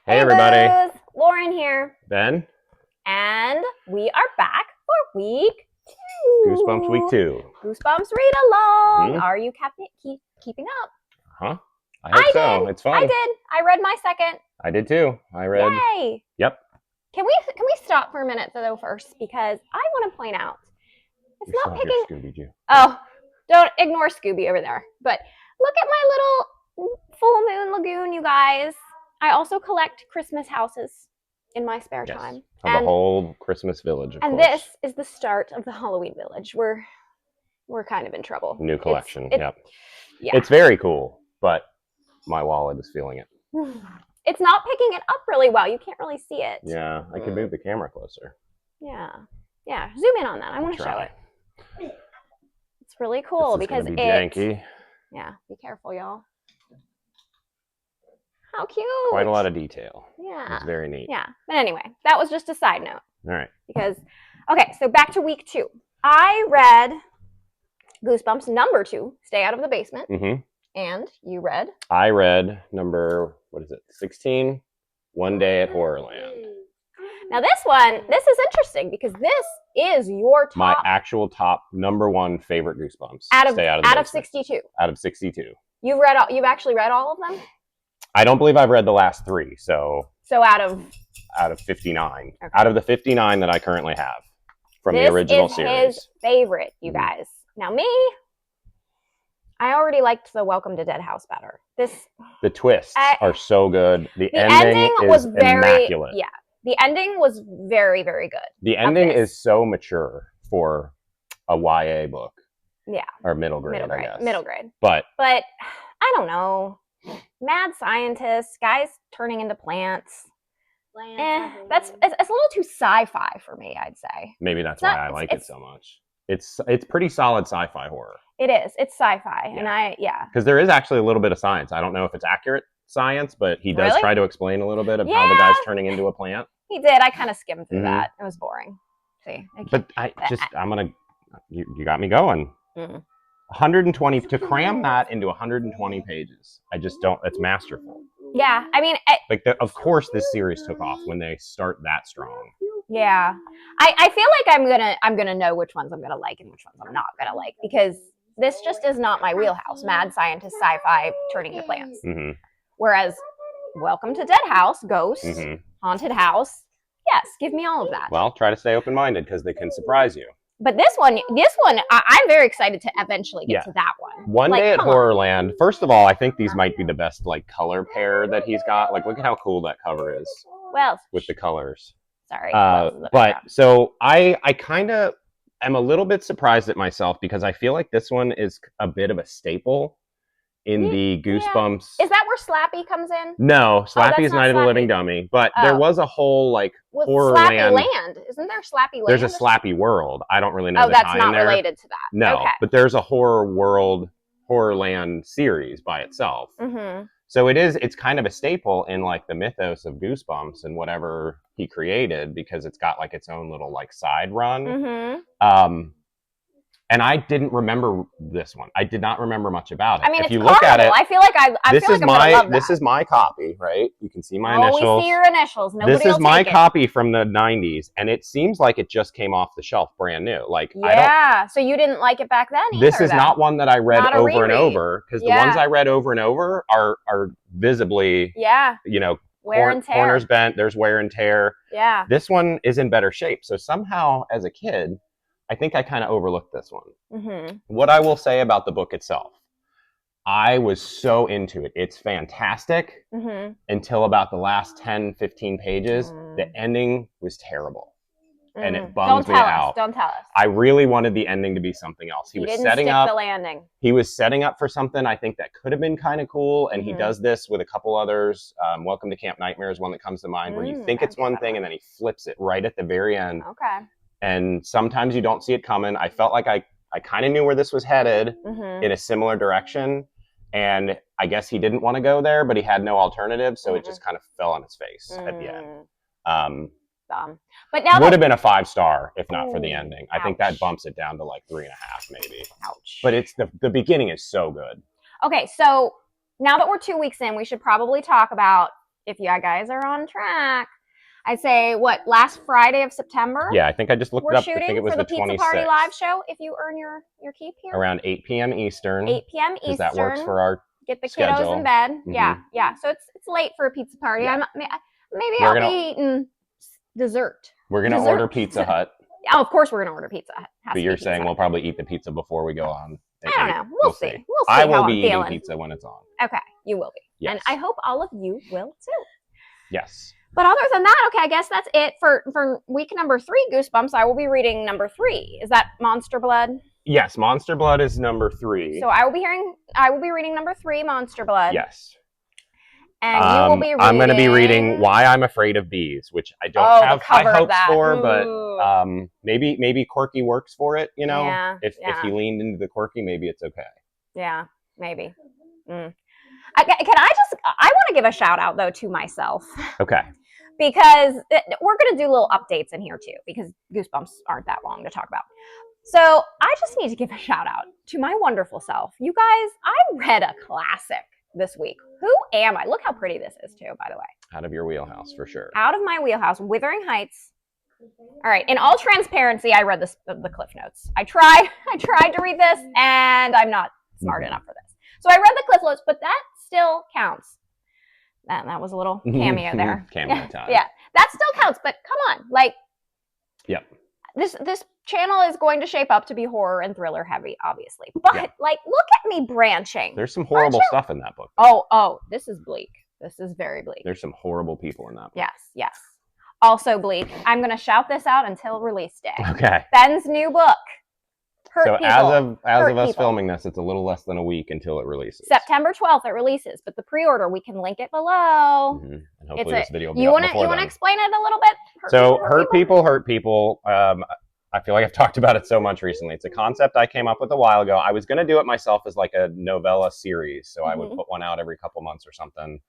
Hey everybody. Booze. Lauren here. Ben. And we are back for week 2. Goosebumps week 2. Goosebumps read along. Are you keeping up? Huh? I hope so. Did. It's fun. I did. I read my second. I did too. I read. Yay. Yep. Can we stop for a minute though first, because I want to point out it's not picking. Scooby-Doo. Oh, don't ignore Scooby over there. But look at my little full moon lagoon, you guys. I also collect Christmas houses in my spare time. Of the whole Christmas village, of course. And this is the start of the Halloween village. We're kind of in trouble. New collection. Yep. Yeah. It's very cool, but my wallet is feeling it. It's not picking it up really well. You can't really see it. Yeah, I can move the camera closer. Yeah. Yeah. Zoom in on that. I want to show it. It's really cool because it's janky. Yeah. Be careful, y'all. How cute. Quite a lot of detail. Yeah. It's very neat. Yeah. But anyway, that was just a side note. All right. Because, okay, so back to week 2. I read Goosebumps number 2, Stay Out of the Basement. Mm-hmm. And you read? I read number, 16? One Day at Horrorland. Now this is interesting because this is your top. My actual top number 1 favorite Goosebumps. Out of 62. Out of 62. You've actually read all of them? I don't believe I've read the last 3, so out of 59. Okay. Out of the 59 that I currently have from the original series. This is his favorite, you guys. Now me, I already liked the Welcome to Dead House better. The twists are so good. The ending was immaculate. Yeah. The ending was very, very good. The ending is so mature for a YA book. Yeah. Or middle grade, I guess. Middle grade. But I don't know. Mad scientists, guys turning into plants. It's a little too sci-fi for me, I'd say. Maybe that's why I like it so much. It's pretty solid sci-fi horror. It is. It's sci-fi, and because there is actually a little bit of science. I don't know if it's accurate science, but he does try to explain a little bit of how the guy's turning into a plant. He did. I kind of skimmed through that. It was boring. See, you got me going. 120 to cram that into 120 pages. I just don't. It's masterful. Yeah, I mean, of course, this series took off when they start that strong. Yeah, I feel like I'm gonna know which ones I'm gonna like and which ones I'm not gonna like, because this just is not my wheelhouse. Mad scientist, sci-fi, turning to plants. Whereas Welcome to Dead House, ghost, haunted house. Yes, give me all of that. Well, try to stay open-minded because they can surprise you. But this one, I'm very excited to eventually get to that one. One Day at Horrorland. First of all, I think these might be the best color pair that he's got. Look at how cool that cover is. Well, with the colors. Sorry. So I kind of am a little bit surprised at myself because I feel like this one is a bit of a staple in the Goosebumps. Is that where Slappy comes in? No, Slappy's Night of the Living Dummy. But there was a whole horror Slappy Land. Isn't there Slappy Land? There's a Slappy World. I don't really know. That's not related to that. No, okay. But there's a Horror World, Horror Land series by itself. So it's kind of a staple in the mythos of Goosebumps and whatever he created, because it's got its own little side run. And I didn't remember this one. I did not remember much about it. I mean, if you look at it, I feel like this is my copy, right? You can see my initials. We see your initials. Nobody This is my copy from the 90's, and it seems like it just came off the shelf, brand new. So you didn't like it back then either. This is not one that I read over and over, because the ones I read over and over are visibly, wear and tear. Corners bent. There's wear and tear. Yeah. This one is in better shape. So somehow, as a kid, I think I kind of overlooked this one. What I will say about the book itself, I was so into it. It's fantastic until about the last 10, 15 pages. The ending was terrible. And it bums me out. Don't tell us. I really wanted the ending to be something else. He was setting up the landing. He was setting up for something I think that could have been kind of cool. And he does this with a couple others. Welcome to Camp Nightmare is one that comes to mind, where you think it's one thing and then he flips it right at the very end. Okay. And sometimes you don't see it coming. I felt like I kind of knew where this was headed in a similar direction. And I guess he didn't want to go there, but he had no alternative. So it just kind of fell on its face at the end. But now would have been a 5-star if not for the ending. I think that bumps it down to 3.5 maybe. Ouch. But it's the beginning is so good. Okay, so now that we're 2 weeks in, we should probably talk about if you guys are on track, I'd say last Friday of September. Yeah, I think I just looked it up. I think it was for the the Pizza 26th. Party live show. If you earn your keep here around 8 p.m. Eastern. 8 p.m. Eastern. That works for our get the schedule. kiddos in bed. Mm-hmm. Yeah. So it's late for a pizza party. Yeah. Maybe I'll be eating dessert. We're gonna order Pizza Hut. Oh, of course we're gonna order Pizza Hut. But you're saying we'll probably eat the pizza before we go on. I don't know. We'll see. We'll see. I will how be I'm eating feeling. pizza when it's on. Okay, you will be. Yes. And I hope all of you will too. Yes. But other than that, okay, I guess that's it for week number 3, Goosebumps. I will be reading number 3. Is that Monster Blood? Yes, Monster Blood is number 3. So I will be reading number 3, Monster Blood. Yes. And you will be reading... I'm going to be reading Why I'm Afraid of Bees, which I don't have high hopes for, but maybe quirky works for it, you know? Yeah, if he leaned into the quirky, maybe it's okay. Yeah, maybe. I want to give a shout out, though, to myself. Okay. Because we're going to do little updates in here, too, because Goosebumps aren't that long to talk about. So I just need to give a shout out to my wonderful self. You guys, I read a classic this week. Who am I? Look how pretty this is, too, by the way. Out of your wheelhouse, for sure. Out of my wheelhouse, Wuthering Heights. All right. In all transparency, I read the Cliff Notes. I tried to read this, and I'm not smart enough for this. So I read the Cliff Notes, but that still counts. That was a little cameo there. Cameo time. Yeah, that still counts. But come on, like. Yep. This channel is going to shape up to be horror and thriller heavy, obviously. But like, look at me branching. There's some horrible stuff in that book. Oh, this is bleak. This is very bleak. There's some horrible people in that book. Yes. Also bleak. I'm going to shout this out until release day. Okay. Ben's new book. Hurt People. as of us filming this, it's a little less than a week until it releases. September 12th it releases, but the pre-order, we can link it below. Mm-hmm. And hopefully this video will be you want to explain it a little bit? Hurt People. I feel like I've talked about it so much recently. It's a concept I came up with a while ago. I was going to do it myself as like a novella series, so I would put one out every couple months or something.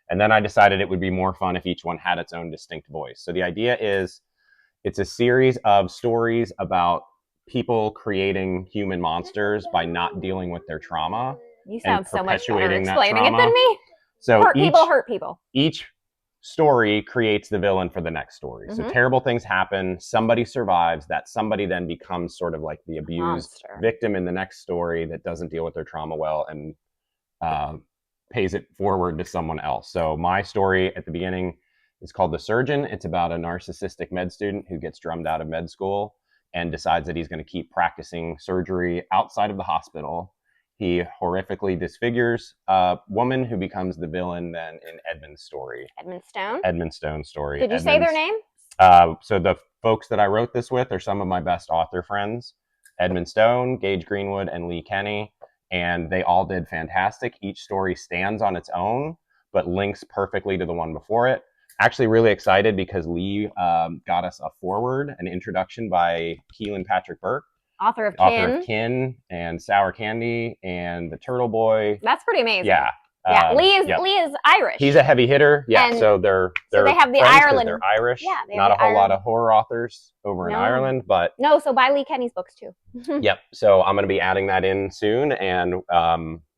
And then I decided it would be more fun if each one had its own distinct voice. So the idea is it's a series of stories about people creating human monsters by not dealing with their trauma. You sound so much better explaining it than me. So hurt people. Each story creates the villain for the next story. So terrible things happen, somebody survives, that somebody then becomes sort of like the abused victim in the next story that doesn't deal with their trauma well and pays it forward to someone else. So my story at the beginning is called The Surgeon. It's about a narcissistic med student who gets drummed out of med school and decides that he's going to keep practicing surgery outside of the hospital. He horrifically disfigures a woman who becomes the villain then in Edmund's story. Edmund Stone's story. Did you say their name? So the folks that I wrote this with are some of my best author friends. Edmund Stone, Gage Greenwood, and Lee Kenny. And they all did fantastic. Each story stands on its own, but links perfectly to the one before it. Actually really excited because Lee got us a foreword, an introduction by Keelan Patrick Burke. Author of Kin and Sour Candy and The Turtle Boy. That's pretty amazing. Yeah. Lee is Irish. He's a heavy hitter. Yeah. And so they have the Ireland. They're Irish. Yeah. Not a whole lot of horror authors over in Ireland, but so buy Lee Kenny's books too. Yep. So I'm going to be adding that in soon, and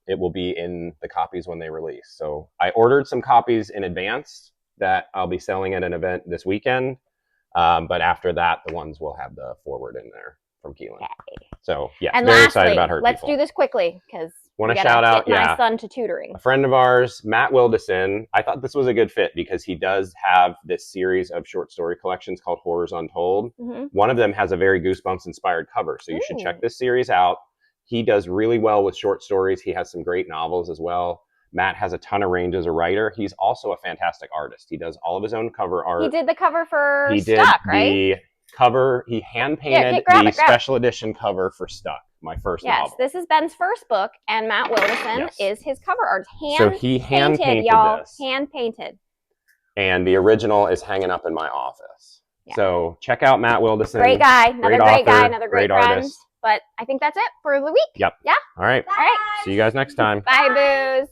it will be in the copies when they release. So I ordered some copies in advance that I'll be selling at an event this weekend. But after that, the ones will have the forward in there from Keelan. Okay. So yeah, and very lastly, excited about Hurt let's People. do this quickly because want to shout out my son to tutoring. A friend of ours, Matt Wilderson. I thought this was a good fit because he does have this series of short story collections called Horrors Untold. One of them has a very Goosebumps inspired cover, so you should check this series out. He does really well with short stories. He has some great novels as well. Matt has a ton of range as a writer. He's also a fantastic artist. He does all of his own cover art. He did the cover for Stuck, right? The cover, he hand painted the special edition cover for Stuck, my first novel. Yes, this is Ben's first book, and Matt Wilderson is his cover art. So he hand painted this. Hand painted. And the original is hanging up in my office. Yeah. So check out Matt Wilderson. Great guy, another great guy, another great friend. Artist. But I think that's it for the week. Yep. Yeah. All right. All right. See you guys next time. Bye, Booze.